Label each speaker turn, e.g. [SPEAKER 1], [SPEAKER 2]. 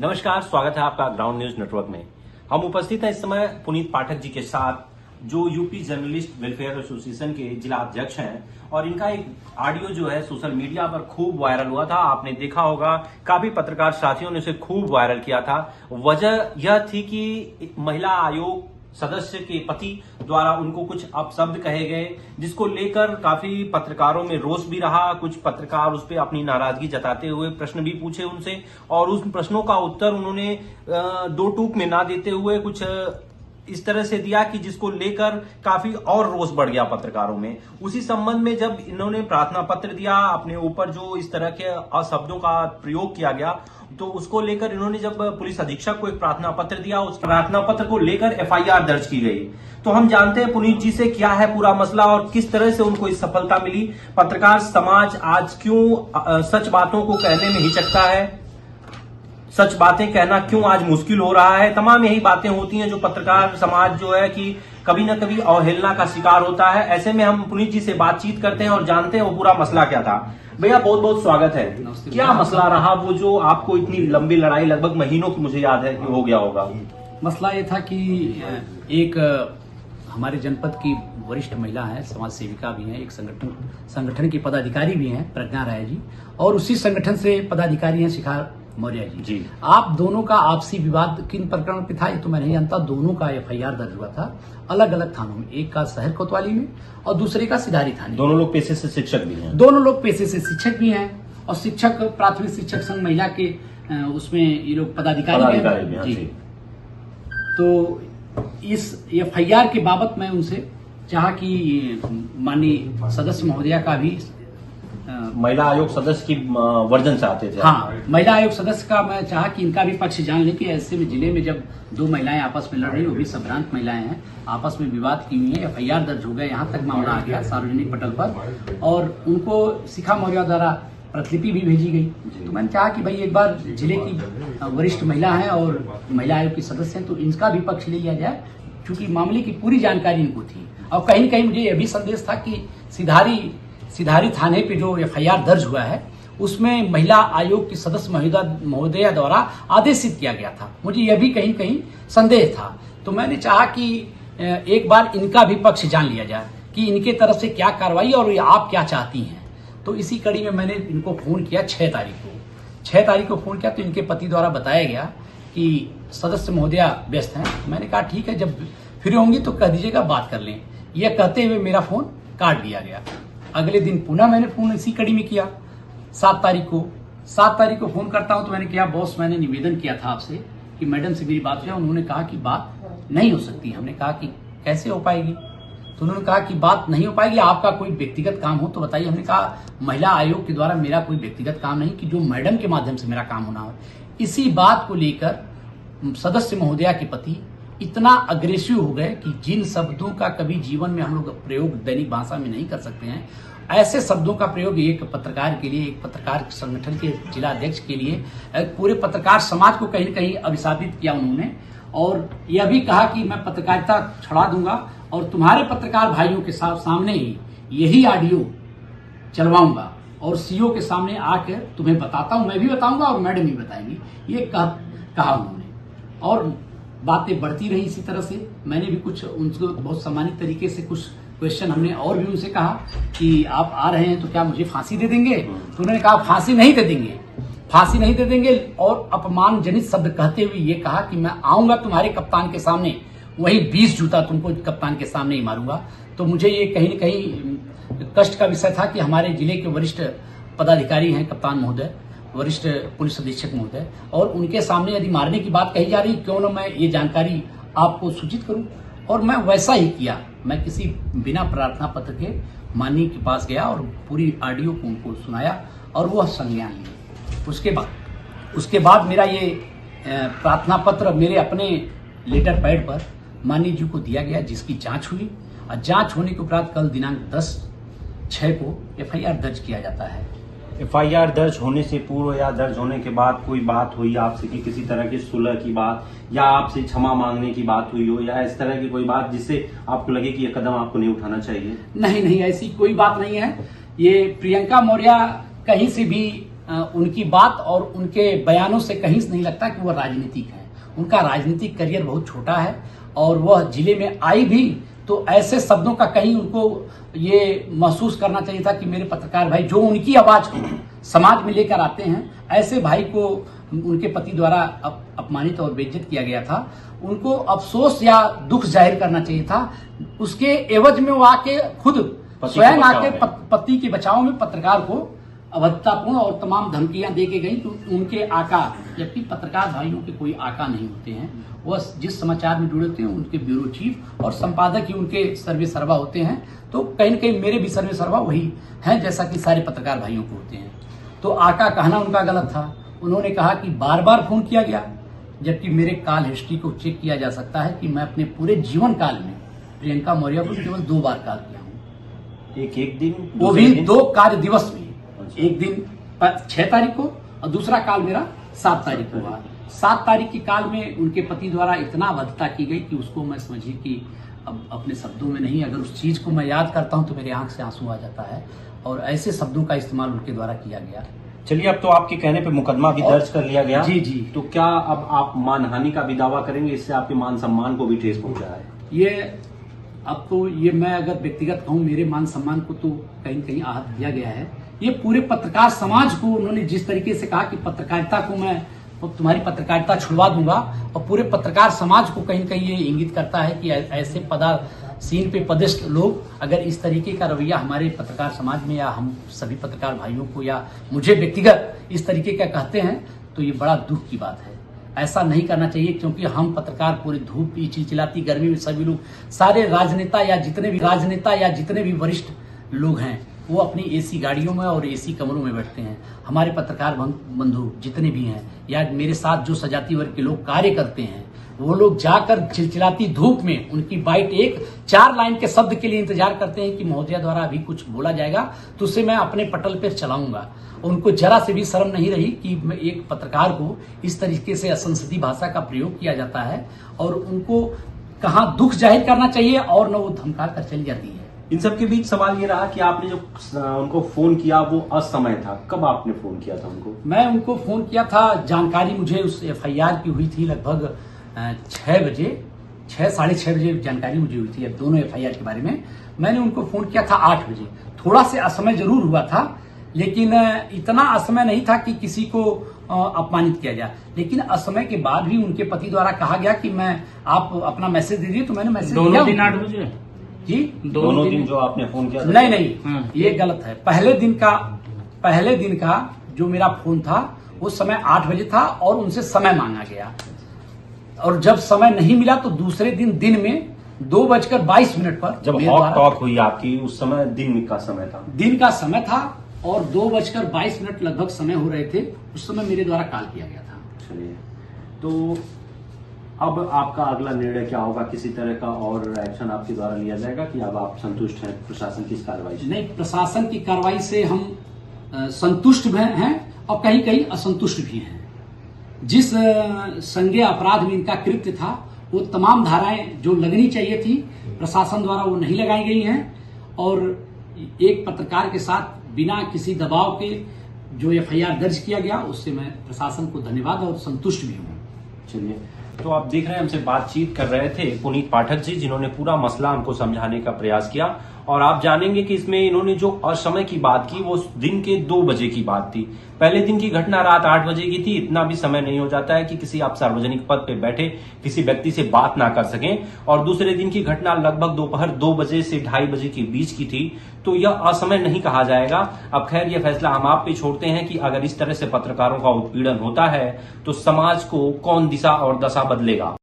[SPEAKER 1] नमस्कार, स्वागत है आपका ग्राउंड न्यूज नेटवर्क में। हम उपस्थित हैं इस समय पुनीत पाठक जी के साथ, जो यूपी जर्नलिस्ट वेलफेयर एसोसिएशन के जिला अध्यक्ष हैं, और इनका एक ऑडियो जो है सोशल मीडिया पर खूब वायरल हुआ था। आपने देखा होगा, काफी पत्रकार साथियों ने उसे खूब वायरल किया था। वजह यह थी कि महिला आयोग सदस्य के पति द्वारा उनको कुछ अपशब्द कहे गए, जिसको लेकर काफी पत्रकारों में रोष भी रहा। कुछ पत्रकार उस पर अपनी नाराजगी जताते हुए प्रश्न भी पूछे उनसे, और उस प्रश्नों का उत्तर उन्होंने दो टूक में ना देते हुए कुछ इस तरह से दिया कि जिसको लेकर काफी और रोष बढ़ गया पत्रकारों में। उसी संबंध में जब इन्होंने प्रार्थना पत्र दिया, अपने ऊपर जो इस तरह के अशब्दों का प्रयोग किया गया, तो उसको लेकर इन्होंने जब पुलिस अधीक्षक को एक प्रार्थना पत्र दिया, उस प्रार्थना पत्र को लेकर एफआईआर दर्ज की गई। तो हम जानते हैं पुनीत जी से क्या है पूरा मसला और किस तरह से उनको इस सफलता मिली। पत्रकार समाज आज क्यों सच बातों को कहने में हिचकता है, सच बातें कहना क्यों आज मुश्किल हो रहा है, तमाम यही बातें होती हैं जो पत्रकार समाज जो है कि कभी न कभी अवहेलना का शिकार होता है। ऐसे में हम पुनीत जी से बातचीत करते हैं और जानते हैं वो पूरा मसला क्या था। भैया बहुत बहुत स्वागत है। क्या मसला रहा वो जो आपको इतनी लंबी लड़ाई, लगभग महीनों की मुझे याद है कि हो गया होगा?
[SPEAKER 2] मसला ये था कि एक हमारे जनपद की वरिष्ठ महिला है, समाज सेविका भी हैं, एक संगठन की पदाधिकारी भी हैं, प्रज्ञा राय जी, और उसी संगठन से पदाधिकारी हैं शिखा मौर्य जी। आप दोनों का आपसी विवाद किन प्रकरण पे था ये तो मैं नहीं जानता। दोनों का एफआईआर दर्ज हुआ था अलग अलग थानों में, एक का शहर कोतवाली में और दूसरे का सिधारी थाने।
[SPEAKER 1] दोनों लोग पेशे से शिक्षक भी हैं?
[SPEAKER 2] दोनों लोग पेशे से शिक्षक भी हैं और शिक्षक प्राथमिक शिक्षक संघ महिला के उसमें ये लोग पदाधिकारी भी हैं जी। तो इस एफआईआर के बाबत मैं उनसे चाहा कि माननीय सदस्य महोदया का भी
[SPEAKER 1] महिला आयोग सदस्य की वर्जन से आते थे।
[SPEAKER 2] हाँ, महिला आयोग सदस्य का मैं चाहा कि इनका भी पक्ष जान लें कि ऐसे में जिले में जब दो महिलाएं आपस में लड़ रही, वो भी संभ्रांत महिलाएं हैं, आपस में विवाद की हुई है, एफआईआर दर्ज हो गया, यहाँ तक मामला आ गया सार्वजनिक पटल पर, और उनको शिखा मौर्य द्वारा प्रतिलिपि भी भेजी गई। तो मैंने चाहा कि भाई एक बार जिले की वरिष्ठ महिला है और महिला आयोग की सदस्य हैं, तो इनका भी पक्ष ले लिया जाए, क्योंकि मामले की पूरी जानकारी इनको थी। और कहीं न कहीं मुझे यह भी संदेश था कि सिधारी थाने पे जो एफआईआर दर्ज हुआ है उसमें महिला आयोग की सदस्य महोदया द्वारा आदेशित किया गया था। मुझे यह भी कहीं कहीं संदेह था, तो मैंने चाहा कि एक बार इनका भी पक्ष जान लिया जाए कि इनके तरफ से क्या कार्रवाई और आप क्या चाहती हैं। तो इसी कड़ी में मैंने इनको फोन किया 6 तारीख को फोन किया, तो इनके पति द्वारा बताया गया कि सदस्य महोदया व्यस्त हैं। मैंने कहा ठीक है, जब फ्री होंगी तो कह दीजिएगा, बात कर लें। यह कहते हुए मेरा फोन काट दिया गया। अगले दिन पुनः मैंने फोन इसी कड़ी में किया 7 तारीख को फोन करता हूं, तो मैंने कहा बॉस, मैंने निवेदन किया था आपसे कि मैडम से मेरी बात हुई। उन्होंने कहा कि बात नहीं हो सकती। हमने कहा कि कैसे हो पाएगी? तो उन्होंने कहा कि बात नहीं हो पाएगी, आपका कोई व्यक्तिगत काम हो तो बताइए। हमने कहा महिला आयोग के द्वारा मेरा कोई व्यक्तिगत काम नहीं, कि जो मैडम के माध्यम से मेरा काम होना हो। इसी बात को लेकर सदस्य महोदया के पति इतना अग्रेसिव हो गए कि जिन शब्दों का कभी जीवन में हम लोग प्रयोग दैनिक भाषा में नहीं कर सकते हैं, ऐसे शब्दों का प्रयोग एक पत्रकार के लिए, एक पत्रकार संगठन के जिला अध्यक्ष के लिए, पूरे पत्रकार समाज को कहीं न कहीं अभिशापित किया उन्होंने। और यह भी कहा कि मैं पत्रकारिता छुड़ा दूंगा और तुम्हारे पत्रकार भाइयों के सामने ही यही ऑडियो चलवाऊंगा और सीओ के सामने आकर तुम्हें बताता हूं, मैं भी बताऊंगा और मैडम भी बताएंगी, ये कहा उन्होंने। और बातें बढ़ती रही इसी तरह से। मैंने भी कुछ उनको बहुत सम्मानित तरीके से कुछ क्वेश्चन हमने और भी उनसे कहा कि आप आ रहे हैं तो क्या मुझे फांसी दे देंगे? तो उन्होंने कहा फांसी नहीं दे देंगे, और अपमानजनित शब्द कहते हुए ये कहा कि मैं आऊंगा तुम्हारे कप्तान के सामने, वही 20 जूता तुमको कप्तान के सामने ही मारूंगा। तो मुझे ये कहीं न कहीं कष्ट का विषय था कि हमारे जिले के वरिष्ठ पदाधिकारी हैं, कप्तान महोदय, वरिष्ठ पुलिस अधीक्षक महोदय, और उनके सामने यदि मारने की बात कही जा रही, क्यों न मैं ये जानकारी आपको सूचित करूं। और मैं वैसा ही किया। मैं किसी बिना प्रार्थना पत्र के माननीय के पास गया और पूरी ऑडियो को उनको सुनाया और वह संज्ञान लिए। उसके बाद मेरा ये प्रार्थना पत्र मेरे अपने लेटर पैड पर माननीय जी को दिया गया, जिसकी जांच हुई, और जांच होने के उपरांत कल दिनांक 10/6 को एफआईआर दर्ज किया जाता है।
[SPEAKER 1] एफआईआर दर्ज होने से पूर्व या दर्ज होने के बाद कोई बात हुई आपसे कि किसी तरह की सुलह की बात या आपसे क्षमा मांगने की बात हुई हो, या इस तरह की कोई बात जिससे आपको लगे कि यह कदम आपको नहीं उठाना चाहिए?
[SPEAKER 2] नहीं, ऐसी कोई बात नहीं है। ये प्रियंका मौर्य कहीं से भी उनकी बात और उनके बयानों से कहीं से नहीं लगता कि वह राजनीतिक है। उनका राजनीतिक करियर बहुत छोटा है और वह जिले में आई भी तो ऐसे शब्दों का कहीं उनको ये महसूस करना चाहिए था कि मेरे पत्रकार भाई जो उनकी आवाज को समाज में लेकर आते हैं, ऐसे भाई को उनके पति द्वारा अपमानित और बेइज्जत किया गया था। उनको अफसोस या दुख जाहिर करना चाहिए था। उसके एवज में वो आके खुद स्वयं आके पति के बचाव में पत्रकार को अभद्रतापूर्ण और तमाम धमकियां दे के गई। तो उनके आका, जबकि पत्रकार भाइयों के कोई आका नहीं होते हैं, वह जिस समाचार में जुड़े होते हैं उनके ब्यूरो चीफ और संपादक ही उनके सर्वे सर्वा होते हैं। तो कहीं न कहीं मेरे भी सर्वे सर्वा वही हैं जैसा कि सारे पत्रकार भाइयों को होते हैं। तो आका कहना उनका गलत था। उन्होंने कहा कि बार बार फोन किया गया, जबकि मेरे कॉल हिस्ट्री को चेक किया जा सकता है कि मैं अपने पूरे जीवन काल में प्रियंका मौर्य को केवल 2 बार कॉल किया हूँ।
[SPEAKER 1] एक दिन,
[SPEAKER 2] वो भी 2 कार्य दिवस में, एक दिन 6 तारीख को और दूसरा काल मेरा 7 तारीख को हुआ। 7 तारीख के काल में उनके पति द्वारा इतना अभद्रता की गई कि उसको मैं समझिए कि अब अपने शब्दों में नहीं, अगर उस चीज को मैं याद करता हूं तो मेरे आंख से आंसू आ जाता है। और ऐसे शब्दों का इस्तेमाल उनके द्वारा किया गया।
[SPEAKER 1] चलिए, अब तो आपके कहने पे मुकदमा भी दर्ज कर लिया गया।
[SPEAKER 2] जी जी।
[SPEAKER 1] तो क्या अब आप मानहानि का भी दावा करेंगे? इससे आपके मान सम्मान को भी ठेस पहुंचा है।
[SPEAKER 2] ये अब तो ये मैं अगर व्यक्तिगत कहूं, मेरे मान सम्मान को तो कहीं न कहीं आहत किया गया है। ये पूरे पत्रकार समाज को उन्होंने जिस तरीके से कहा कि पत्रकारिता को मैं तुम्हारी पत्रकारिता छुड़वा दूंगा, और पूरे पत्रकार समाज को कहीं न कहीं ये इंगित करता है कि ऐसे सीन पे पदस्थ लोग अगर इस तरीके का रवैया हमारे पत्रकार समाज में या हम सभी पत्रकार भाइयों को या मुझे व्यक्तिगत इस तरीके का कहते हैं तो ये बड़ा दुख की बात है। ऐसा नहीं करना चाहिए, क्योंकि हम पत्रकार पूरी धूप की चिलचिलाती गर्मी में सभी लोग, सारे राजनेता या जितने भी वरिष्ठ लोग हैं वो अपनी एसी गाड़ियों में और एसी कमरों में बैठते हैं। हमारे पत्रकार बंधु जितने भी हैं या मेरे साथ जो सजाती वर्ग के लोग कार्य करते हैं, वो लोग जाकर चिलचिलाती धूप में उनकी बाइट 4 लाइन के शब्द के लिए इंतजार करते हैं कि महोदया द्वारा अभी कुछ बोला जाएगा तो उसे मैं अपने पटल पर चलाऊंगा। उनको जरा से भी शर्म नहीं रही कि एक पत्रकार को इस तरीके से असंसदीय भाषा का प्रयोग किया जाता है, और उनको कहाँ दुख जाहिर करना चाहिए और न वो धमका कर चली जाती है।
[SPEAKER 1] इन सब के बीच सवाल ये रहा कि आपने जो उनको फोन किया वो असमय था। कब आपने फोन किया था उनको?
[SPEAKER 2] मैं उनको फोन किया था, जानकारी मुझे उस FIR की हुई थी लगभग 6 बजे, 6 साढ़े 6 बजे जानकारी मुझे हुई थी दोनों FIR के बारे में। मैंने उनको फोन किया था 8 बजे। थोड़ा से असमय जरूर हुआ था, लेकिन इतना असमय नहीं था कि किसी को अपमानित किया जाए। लेकिन असमय के बाद भी उनके पति द्वारा कहा गया कि आप अपना मैसेज दीजिए, तो मैंने मैसेज दिया।
[SPEAKER 3] दोनों दिन 8 बजे
[SPEAKER 2] जी,
[SPEAKER 1] दोनों दिन जो आपने फोन किया था?
[SPEAKER 2] नहीं, ये गलत है। पहले दिन का जो मेरा फोन था उस समय 8 बजे था और उनसे समय मांगा गया, और जब समय नहीं मिला तो दूसरे दिन में 2:22 पर
[SPEAKER 1] जब हॉट टॉक हुई आपकी, उस समय दिन का समय था और 2:22
[SPEAKER 2] लगभग समय हो रहे थे। उस समय मेरे द्वारा कॉल किया गया था।
[SPEAKER 1] चलिए, तो अब आपका अगला निर्णय क्या होगा? किसी तरह का और एक्शन आपके द्वारा लिया जाएगा कि अब आप संतुष्ट हैं प्रशासन की इस कार्रवाई से?
[SPEAKER 2] नहीं, प्रशासन की कार्रवाई से हम संतुष्ट भी हैं और कहीं कहीं असंतुष्ट भी हैं। जिस संज्ञेय अपराध में इनका कृत्य था वो तमाम धाराएं जो लगनी चाहिए थी प्रशासन द्वारा वो नहीं लगाई गई हैं, और एक पत्रकार के साथ बिना किसी दबाव के जो FIR दर्ज किया गया उससे मैं प्रशासन को धन्यवाद और संतुष्ट भी हूँ।
[SPEAKER 1] चलिए, तो आप देख रहे हैं हमसे बातचीत कर रहे थे पुनीत पाठक जी, जिन्होंने पूरा मसला हमको समझाने का प्रयास किया, और आप जानेंगे कि इसमें इन्होंने जो असमय की बात की वो दिन के 2 बजे की बात थी। पहले दिन की घटना रात 8 बजे की थी। इतना भी समय नहीं हो जाता है कि किसी आप सार्वजनिक पद पे बैठे किसी व्यक्ति से बात ना कर सकें, और दूसरे दिन की घटना लगभग दोपहर 2 बजे से 2:30 बजे के बीच की थी, तो यह असमय नहीं कहा जाएगा। अब खैर यह फैसला हम आप पे छोड़ते हैं कि अगर इस तरह से पत्रकारों का उत्पीड़न होता है तो समाज को कौन दिशा और दशा बदलेगा।